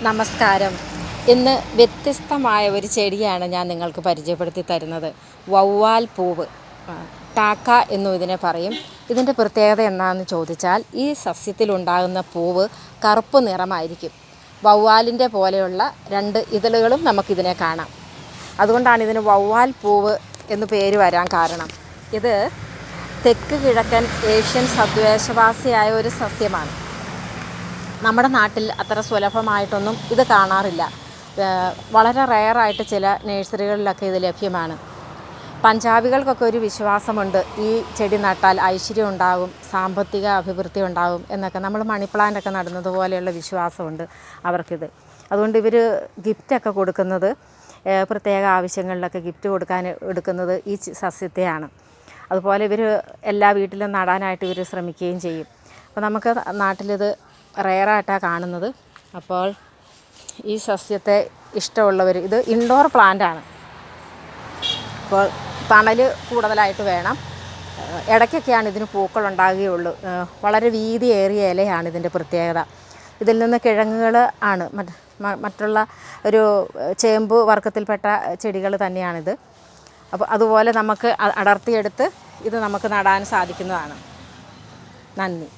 നമസ്കാരം. ഇന്ന് വ്യത്യസ്തമായ ഒരു ചെടിയാണ് ഞാൻ നിങ്ങൾക്ക് പരിചയപ്പെടുത്തി തരുന്നത്. വവ്വാൽ പൂവ്, ടാക്ക എന്നും ഇതിനെ പറയും. ഇതിൻ്റെ പ്രത്യേകത എന്താണെന്ന് ചോദിച്ചാൽ, ഈ സസ്യത്തിലുണ്ടാകുന്ന പൂവ് കറുപ്പ് നിറമായിരിക്കും. വവ്വാലിൻ്റെ പോലെയുള്ള രണ്ട് ഇതളുകളും നമുക്കിതിനെ കാണാം. അതുകൊണ്ടാണ് ഇതിന് വവ്വാൽ പൂവ് എന്ന് പേര് വരാൻ കാരണം. ഇത് തെക്ക് കിഴക്കൻ ഏഷ്യൻ സദ്ദേശവാസിയായ ഒരു സസ്യമാണ്. നമ്മുടെ നാട്ടിൽ അത്ര സുലഭമായിട്ടൊന്നും ഇത് കാണാറില്ല. വളരെ റെയറായിട്ട് ചില നഴ്സറികളിലൊക്കെ ഇത് ലഭ്യമാണ്. പഞ്ചാബികൾക്കൊക്കെ ഒരു വിശ്വാസമുണ്ട്, ഈ ചെടി നട്ടാൽ ഐശ്വര്യം ഉണ്ടാകും, സാമ്പത്തിക അഭിവൃദ്ധി ഉണ്ടാകും എന്നൊക്കെ. നമ്മൾ മണി പ്ലാന്റൊക്കെ നടുന്നത് പോലെയുള്ള വിശ്വാസമുണ്ട് അവർക്കിത്. അതുകൊണ്ട് ഇവർ ഗിഫ്റ്റൊക്കെ കൊടുക്കുന്നത്, പ്രത്യേക ആവശ്യങ്ങളിലൊക്കെ ഗിഫ്റ്റ് കൊടുക്കാൻ എടുക്കുന്നത് ഈ സസ്യത്തെയാണ്. അതുപോലെ ഇവർ എല്ലാ വീട്ടിലും നടാനായിട്ട് ഇവർ ശ്രമിക്കുകയും ചെയ്യും. അപ്പോൾ നമുക്ക് നാട്ടിലിത് റെയറായിട്ടാണ് കാണുന്നത്. അപ്പോൾ ഈ സസ്യത്തെ ഇഷ്ടമുള്ളവർ, ഇത് ഇൻഡോർ പ്ലാന്റാണ്. അപ്പോൾ തണൽ കൂടുതലായിട്ട് വേണം. ഇടയ്ക്കൊക്കെയാണ് ഇതിന് പൂക്കളുണ്ടാകുകയുള്ളൂ. വളരെ വീതിയേറിയ ഇലയാണ് ഇതിൻ്റെ പ്രത്യേകത. ഇതിൽ നിന്ന് കിഴങ്ങുകൾ ആണ് മറ്റുള്ള ഒരു ചേമ്പ് വർഗ്ഗത്തിൽപ്പെട്ട ചെടികൾ തന്നെയാണിത്. അപ്പോൾ അതുപോലെ നമുക്ക് അടർത്തിയെടുത്ത് ഇത് നമുക്ക് നടാൻ സാധിക്കുന്നതാണ്. നന്ദി.